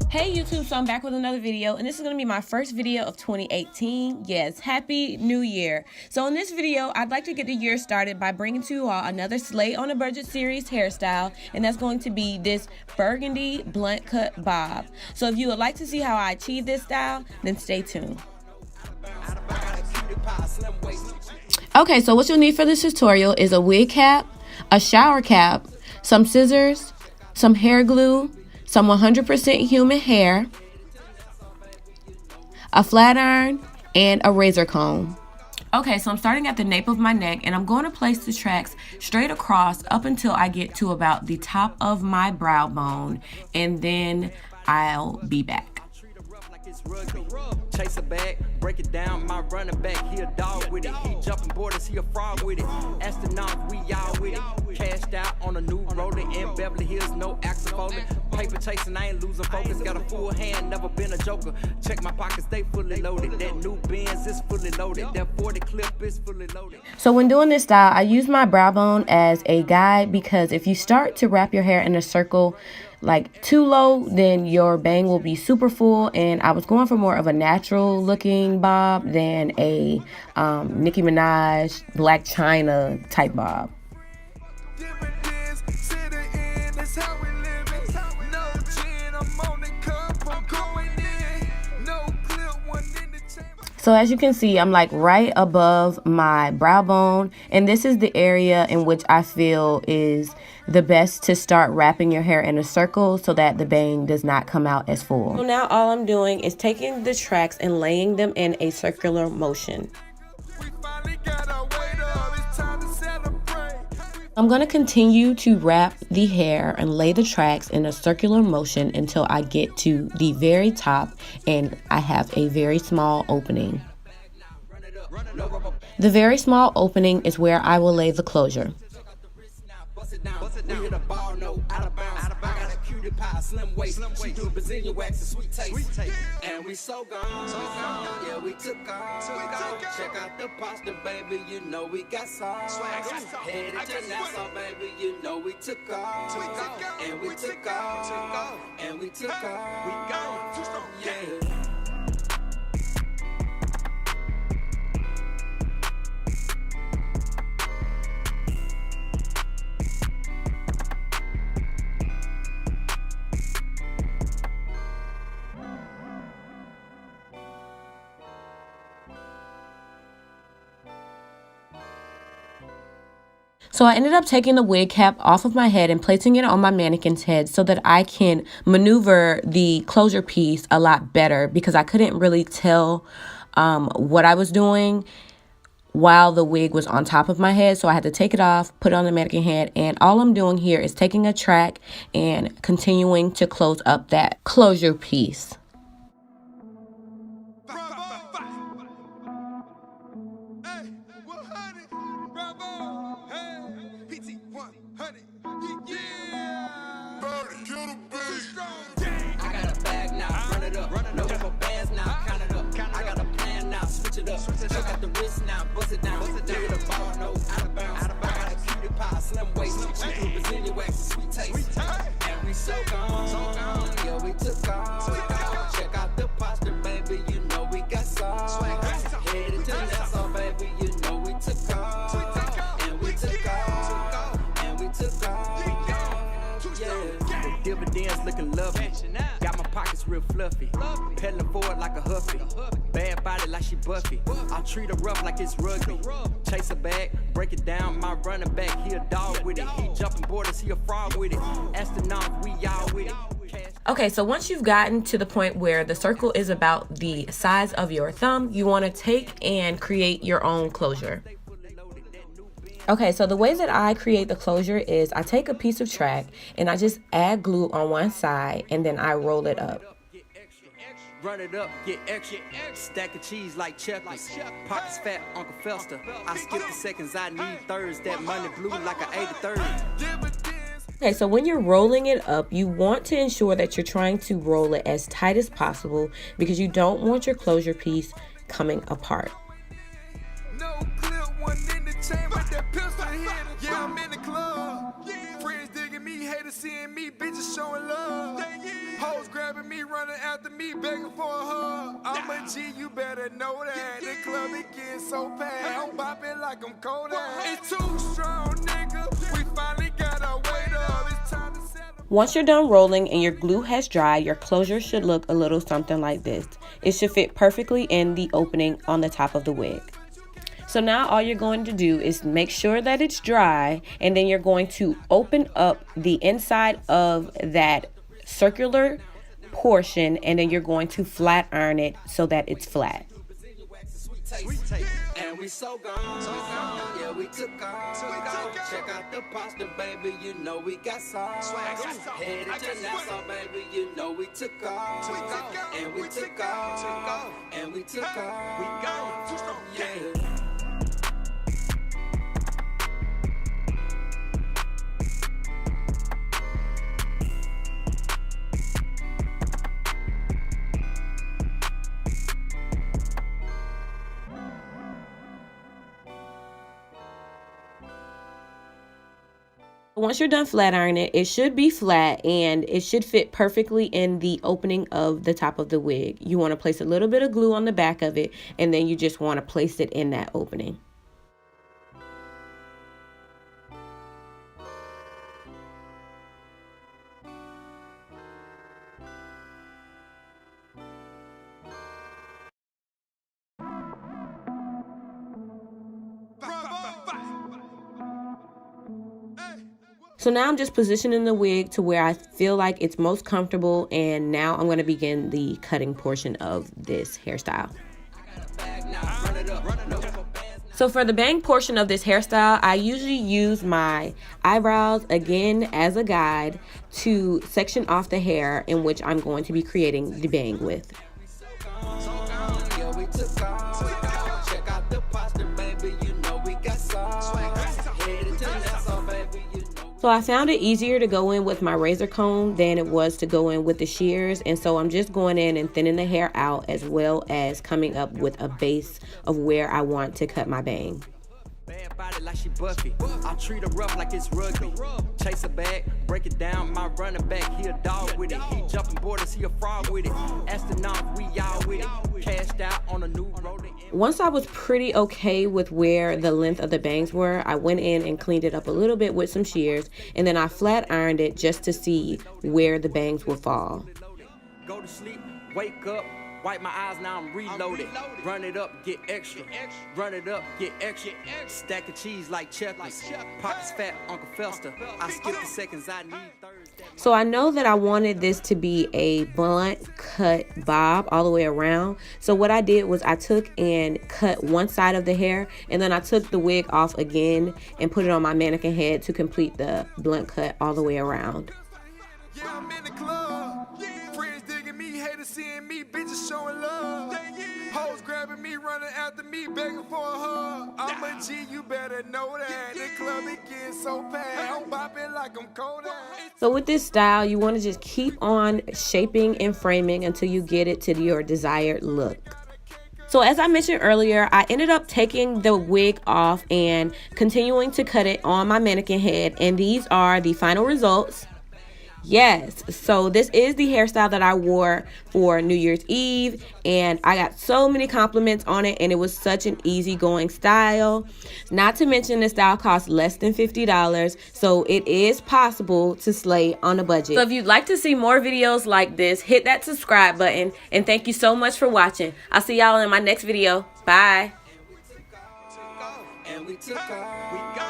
Hey YouTube, so I'm back with another video, and this is going to be my first video of 2018. Yes, Happy New Year. So in this video, I'd like to get the year started by bringing to you all another Slay on a Budget series hairstyle, and that's going to be this burgundy blunt cut bob. So if you would like to see how I achieve this style, then stay tuned. Okay, so what you'll need for this tutorial is a wig cap, a shower cap, some scissors, some hair glue, some 100% human hair, a flat iron, and a razor comb. Okay, so I'm starting at the nape of my neck, and I'm going to place the tracks straight across up until I get to about the top of my brow bone, and then I'll be back. Chase a bag, break it down, my running back, he a dog with it. He jumping borders, he a frog with it. Astronaut, we all with it. Cashed out on a new roller in Beverly Hills, no axle folding. Paper chasing, I ain't losing focus. Got a full hand, never been a joker. Check my pockets, they fully loaded. That new Benz is fully loaded. That 40 clip is fully loaded. So when doing this style, I use my brow bone as a guide, because if you start to wrap your hair in a circle like too low, then your bang will be super full, and I was going for more of a natural looking bob than a Nicki Minaj Black China type bob. So as you can see, I'm like right above my brow bone, and this is the area in which I feel is the best to start wrapping your hair in a circle so that the bang does not come out as full. So now all I'm doing is taking the tracks and laying them in a circular motion. I'm going to continue to wrap the hair and lay the tracks in a circular motion until I get to the very top and I have a very small opening. The very small opening is where I will lay the closure. Slim waist, she do Brazilian wax and sweet taste. And we so gone, yeah, we took off. Check out the pasta, baby, you know we got sauce. Headed to Nassau, baby, you know we took off. And we took off, and we took off. We gone, yeah. So I ended up taking the wig cap off of my head and placing it on my mannequin's head so that I can maneuver the closure piece a lot better, because I couldn't really tell what I was doing while the wig was on top of my head. So I had to take it off, put it on the mannequin head, and all I'm doing here is taking a track and continuing to close up that closure piece. Check out the wrist now, bust it down, the ball, no, out of bounds. I got a cutie pie, slim waist, she do Brazilian wax and sweet taste. And we so gone, yeah, we took off. Check out the pasta, baby, you know we got sauce. Headed to Nassau, baby, you know we took off. And we took off, and we took off. Yeah, the dividends looking lovely. Got my pockets real fluffy. Pedaling forward like a huffy. Bad body like she Buffy. I treat her rough like it's rugby. Chase a bag, break it down, my running back, he a dog with it. He jumping borders, he a frog with it. Astronaut, we all with it. Okay, so once you've gotten to the point where the circle is about the size of your thumb, you want to take and create your own closure. Okay, so the way that I create the closure is I take a piece of track and I just add glue on one side and then I roll it up. Run it up, get extra, stack of cheese like checkers. Pockets fat, Uncle Fester. I skip the seconds, I need thirds. That money blue like an 80-30. Okay, so when you're rolling it up, you want to ensure that you're trying to roll it as tight as possible, because you don't want your closure piece coming apart. No clip, one in the chamber, that pistol hit. Yeah, I'm in the club. Friends digging me haters seeing me, bitches showing love. Hoes grabbing me, running after me, begging for a hug. I'm a G, you better know that. The club it getting so packed. I'm bopping like I'm Kodak. It's too strong, nigga. We finally got our weight up. It's time to celebrate. Once you're done rolling and your glue has dried, your closure should look a little something like this. It should fit perfectly in the opening on the top of the wig. So now all you're going to do is make sure that it's dry, and then you're going to open up the inside of that circular portion, and then you're going to flat iron it so that it's flat. And we so gone, yeah, we took off. Check out the pasta, baby, you know we got sauce. Headed to Nassau, baby, you know we took off. And we took off, and we took off. We gone, yeah. Once you're done flat ironing it, should be flat and it should fit perfectly in the opening of the top of the wig. You want to place a little bit of glue on the back of it, and then you just want to place it in that opening. So now I'm just positioning the wig to where I feel like it's most comfortable, and now I'm going to begin the cutting portion of this hairstyle. So for the bang portion of this hairstyle, I usually use my eyebrows again as a guide to section off the hair in which I'm going to be creating the bang with. So I found it easier to go in with my razor comb than it was to go in with the shears, and so I'm just going in and thinning the hair out, as well as coming up with a base of where I want to cut my bang. Bad body like she Buffy. I treat her rough like it's rugby. Chase her back, break it down. My running back, he a dog with it. He jumping borders, he a fraud with it. Astronaut, we all with it. Cashed out on a new road. Once I was pretty okay with where the length of the bangs were, I went in and cleaned it up a little bit with some shears, and then I flat ironed it just to see where the bangs would fall. Go to sleep, wake up. Wipe my eyes, now I'm reloaded. Run it up, get extra. Run it up, get extra. Stack of cheese like checkers. Pockets fat, Uncle Fester. I skip the seconds I need. Thursday. So I know that I wanted this to be a blunt cut bob all the way around. So what I did was I took and cut one side of the hair, and then I took the wig off again and put it on my mannequin head to complete the blunt cut all the way around. Yeah, I'm in the club. Friends digging me, haters seeing me, bitches showing love. Hoes grabbing me, running after me, begging for a hug. I'm a G, you better know that. The club it getting so packed. I'm bopping like I'm Kodak. So with this style, you want to just keep on shaping and framing until you get it to your desired look. So as I mentioned earlier, I ended up taking the wig off and continuing to cut it on my mannequin head, and these are the final results. Yes, so this is the hairstyle that I wore for New Year's Eve, and I got so many compliments on it, and it was such an easygoing style. Not to mention the style costs less than $50, so it is possible to slay on a budget. So if you'd like to see more videos like this, hit that subscribe button, and thank you so much for watching. I'll see y'all in my next video. Bye. And we took off.